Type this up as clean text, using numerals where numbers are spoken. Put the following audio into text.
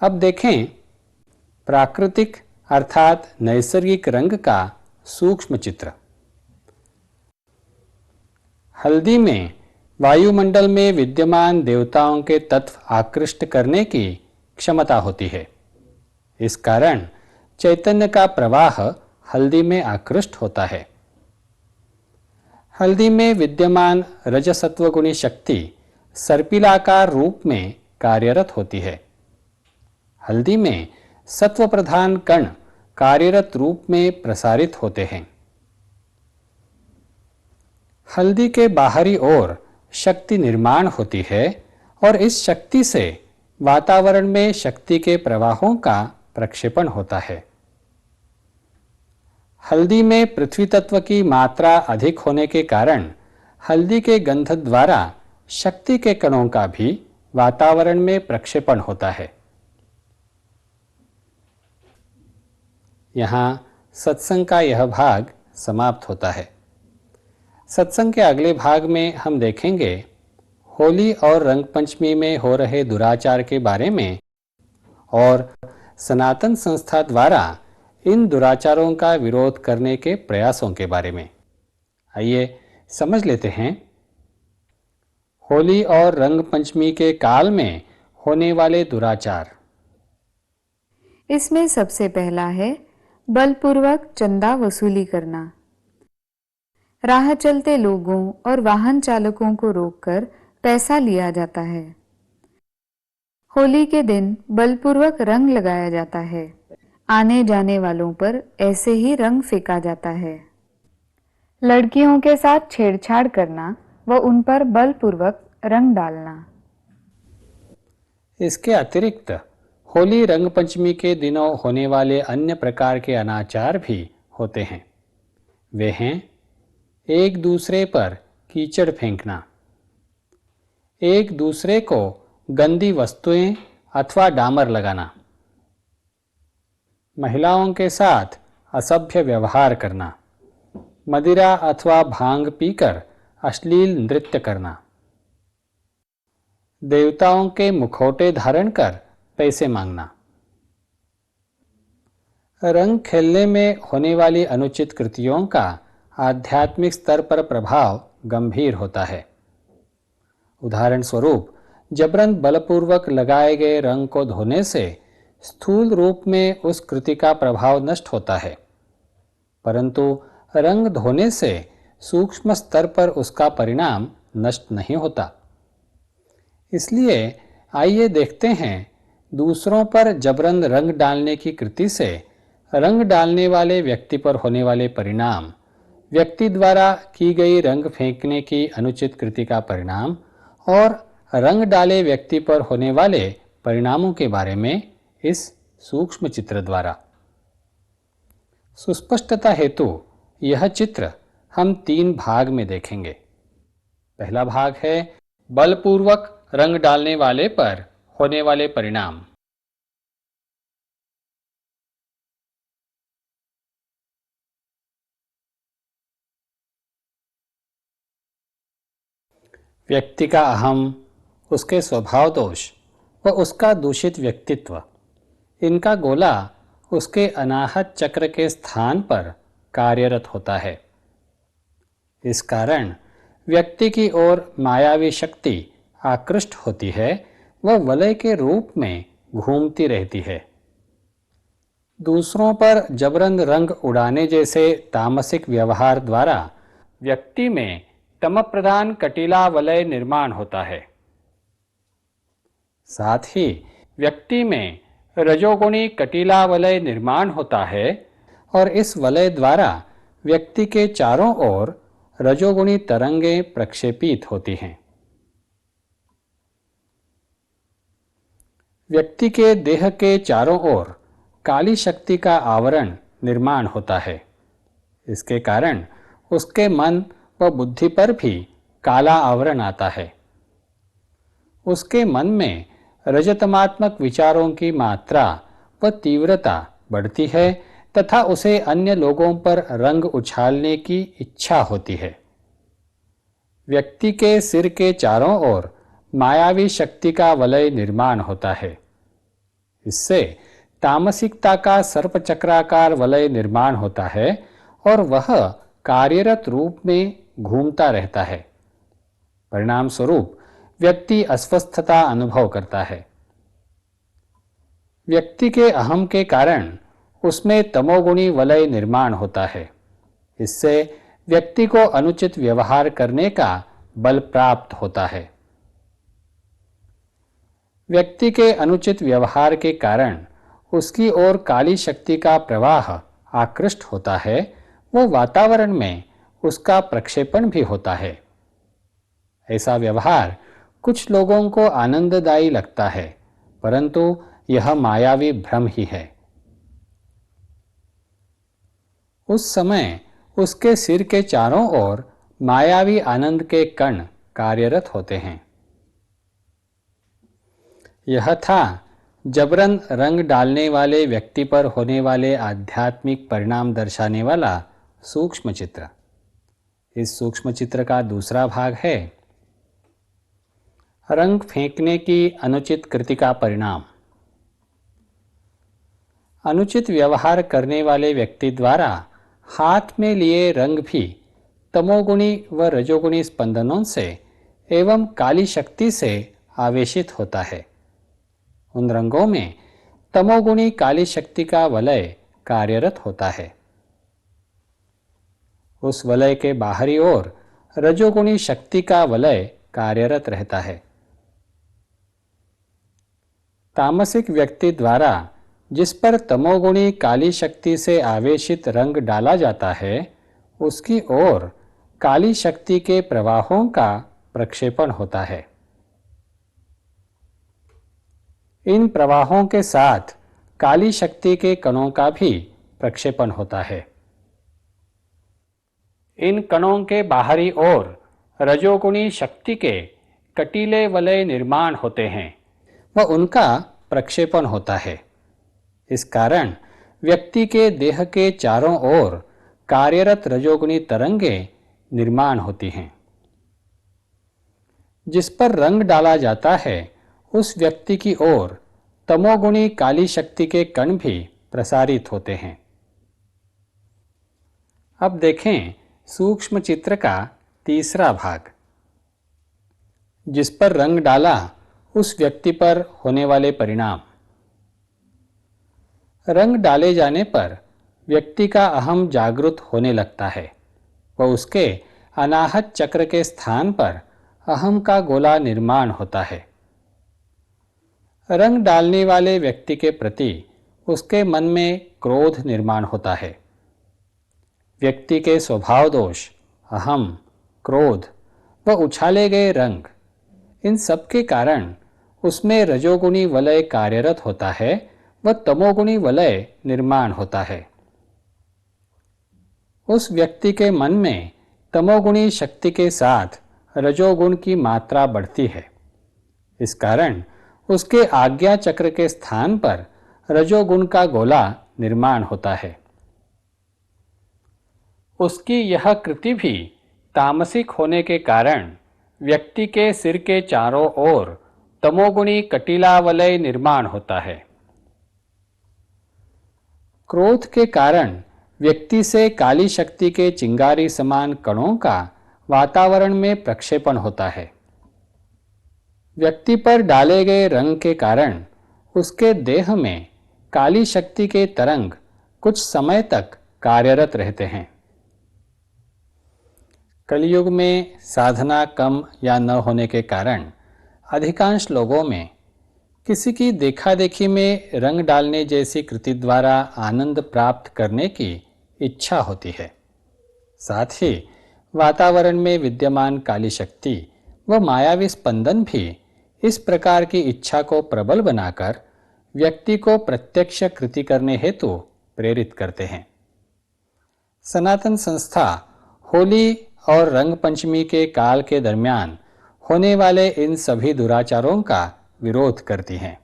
अब देखें प्राकृतिक अर्थात नैसर्गिक रंग का सूक्ष्म चित्र। हल्दी में वायुमंडल में विद्यमान देवताओं के तत्व आकृष्ट करने की क्षमता होती है। इस कारण चैतन्य का प्रवाह हल्दी में आकृष्ट होता है। हल्दी में विद्यमान रजसत्व गुणी शक्ति सर्पिलाकार रूप में कार्यरत होती है। हल्दी में सत्व प्रधान कण कार्यरत रूप में प्रसारित होते हैं। हल्दी के बाहरी ओर शक्ति निर्माण होती है और इस शक्ति से वातावरण में शक्ति के प्रवाहों का प्रक्षेपण होता है। हल्दी में पृथ्वी तत्व की मात्रा अधिक होने के कारण हल्दी के गंध द्वारा शक्ति के कणों का भी वातावरण में प्रक्षेपण होता है। यहाँ सत्संग का यह भाग समाप्त होता है। सत्संग के अगले भाग में हम देखेंगे होली और रंग पंचमी में हो रहे दुराचार के बारे में और सनातन संस्था द्वारा इन दुराचारों का विरोध करने के प्रयासों के बारे में। आइए समझ लेते हैं। होली और रंग पंचमी के काल में होने वाले दुराचार। इसमें सबसे पहला है बलपूर्वक चंदा वसूली करना। राह चलते लोगों और वाहन चालकों को रोककर पैसा लिया जाता है। होली के दिन बलपूर्वक रंग लगाया जाता है। आने जाने वालों पर ऐसे ही रंग फेंका जाता है। लड़कियों के साथ छेड़छाड़ करना व उन पर बलपूर्वक रंग डालना। इसके अतिरिक्त होली रंग पंचमी के दिनों होने वाले अन्य प्रकार के अनाचार भी होते हैं। वे हैं एक दूसरे पर कीचड़ फेंकना, एक दूसरे को गंदी वस्तुएं अथवा डामर लगाना, महिलाओं के साथ असभ्य व्यवहार करना, मदिरा अथवा भांग पीकर अश्लील नृत्य करना, देवताओं के मुखौटे धारण कर पैसे मांगना। रंग खेलने में होने वाली अनुचित कृतियों का आध्यात्मिक स्तर पर प्रभाव गंभीर होता है। उदाहरण स्वरूप जबरन बलपूर्वक लगाए गए रंग को धोने से स्थूल रूप में उस कृति का प्रभाव नष्ट होता है, परंतु रंग धोने से सूक्ष्म स्तर पर उसका परिणाम नष्ट नहीं होता। इसलिए आइए देखते हैं दूसरों पर जबरन रंग डालने की कृति से रंग डालने वाले व्यक्ति पर होने वाले परिणाम, व्यक्ति द्वारा की गई रंग फेंकने की अनुचित कृति का परिणाम और रंग डाले व्यक्ति पर होने वाले परिणामों के बारे में इस सूक्ष्म चित्र द्वारा। सुस्पष्टता हेतु यह चित्र हम 3 भाग में देखेंगे। पहला भाग है बलपूर्वक रंग डालने वाले पर होने वाले परिणाम। व्यक्ति का अहम, उसके स्वभाव दोष व उसका दूषित व्यक्तित्व, इनका गोला उसके अनाहत चक्र के स्थान पर कार्यरत होता है। इस कारण व्यक्ति की ओर मायावी शक्ति आकृष्ट होती है व वलय के रूप में घूमती रहती है। दूसरों पर जबरन रंग उड़ाने जैसे तामसिक व्यवहार द्वारा व्यक्ति में तम प्रधान कटीला वलय निर्माण होता है। साथ ही व्यक्ति में रजोगुणी कटीला वलय निर्माण होता है और इस वलय द्वारा व्यक्ति के चारों ओर रजोगुणी तरंगें प्रक्षेपित होती हैं। व्यक्ति के देह के चारों ओर काली शक्ति का आवरण निर्माण होता है। इसके कारण उसके मन व बुद्धि पर भी काला आवरण आता है। उसके मन में रजतमात्मक विचारों की मात्रा व तीव्रता बढ़ती है तथा उसे अन्य लोगों पर रंग उछालने की इच्छा होती है। व्यक्ति के सिर के चारों ओर मायावी शक्ति का वलय निर्माण होता है। इससे तामसिकता का सर्पचक्राकार वलय निर्माण होता है और वह कार्यरत रूप में घूमता रहता है। परिणाम स्वरूप व्यक्ति अस्वस्थता अनुभव करता है। व्यक्ति के अहम के कारण उसमें तमोगुणी वलय निर्माण होता है। इससे व्यक्ति को अनुचित व्यवहार करने का बल प्राप्त होता है। व्यक्ति के अनुचित व्यवहार के कारण उसकी ओर काली शक्ति का प्रवाह आकृष्ट होता है। वो वातावरण में उसका प्रक्षेपण भी होता है। ऐसा व्यवहार कुछ लोगों को आनंददायी लगता है, परंतु यह मायावी भ्रम ही है। उस समय उसके सिर के चारों ओर मायावी आनंद के कण कार्यरत होते हैं। यह था जबरन रंग डालने वाले व्यक्ति पर होने वाले आध्यात्मिक परिणाम दर्शाने वाला सूक्ष्म चित्र। इस सूक्ष्म चित्र का दूसरा भाग है रंग फेंकने की अनुचित कृति का परिणाम। अनुचित व्यवहार करने वाले व्यक्ति द्वारा हाथ में लिए रंग भी तमोगुणी व रजोगुणी स्पंदनों से एवं काली शक्ति से आवेशित होता है। उन रंगों में तमोगुणी काली शक्ति का वलय कार्यरत होता है। उस वलय के बाहरी ओर रजोगुणी शक्ति का वलय कार्यरत रहता है। तामसिक व्यक्ति द्वारा जिस पर तमोगुणी काली शक्ति से आवेशित रंग डाला जाता है, उसकी ओर काली शक्ति के प्रवाहों का प्रक्षेपण होता है। इन प्रवाहों के साथ काली शक्ति के कणों का भी प्रक्षेपण होता है। इन कणों के बाहरी ओर रजोगुणी शक्ति के कटीले वलय निर्माण होते हैं व उनका प्रक्षेपण होता है। इस कारण व्यक्ति के देह के चारों ओर कार्यरत रजोगुणी तरंगे निर्माण होती हैं। जिस पर रंग डाला जाता है उस व्यक्ति की ओर तमोगुणी काली शक्ति के कण भी प्रसारित होते हैं। अब देखें सूक्ष्म चित्र का तीसरा भाग। जिस पर रंग डाला उस व्यक्ति पर होने वाले परिणाम। रंग डाले जाने पर व्यक्ति का अहम जागृत होने लगता है व उसके अनाहत चक्र के स्थान पर अहम का गोला निर्माण होता है। रंग डालने वाले व्यक्ति के प्रति उसके मन में क्रोध निर्माण होता है। व्यक्ति के स्वभाव दोष, अहम, क्रोध व उछाले गए रंग, इन सब के कारण उसमें रजोगुणी वलय कार्यरत होता है व तमोगुणी वलय निर्माण होता है। उस व्यक्ति के मन में तमोगुणी शक्ति के साथ रजोगुण की मात्रा बढ़ती है। इस कारण उसके आज्ञा चक्र के स्थान पर रजोगुण का गोला निर्माण होता है। उसकी यह कृति भी तामसिक होने के कारण व्यक्ति के सिर के चारों ओर तमोगुणी कटीला वलय निर्माण होता है। क्रोध के कारण व्यक्ति से काली शक्ति के चिंगारी समान कणों का वातावरण में प्रक्षेपण होता है। व्यक्ति पर डाले गए रंग के कारण उसके देह में काली शक्ति के तरंग कुछ समय तक कार्यरत रहते हैं। कलयुग में साधना कम या न होने के कारण अधिकांश लोगों में किसी की देखा देखी में रंग डालने जैसी कृति द्वारा आनंद प्राप्त करने की इच्छा होती है। साथ ही वातावरण में विद्यमान काली शक्ति व मायावी स्पंदन भी इस प्रकार की इच्छा को प्रबल बनाकर व्यक्ति को प्रत्यक्ष कृति करने हेतु प्रेरित करते हैं। सनातन संस्था होली और रंग पंचमी के काल के दरमियान होने वाले इन सभी दुराचारों का विरोध करती हैं।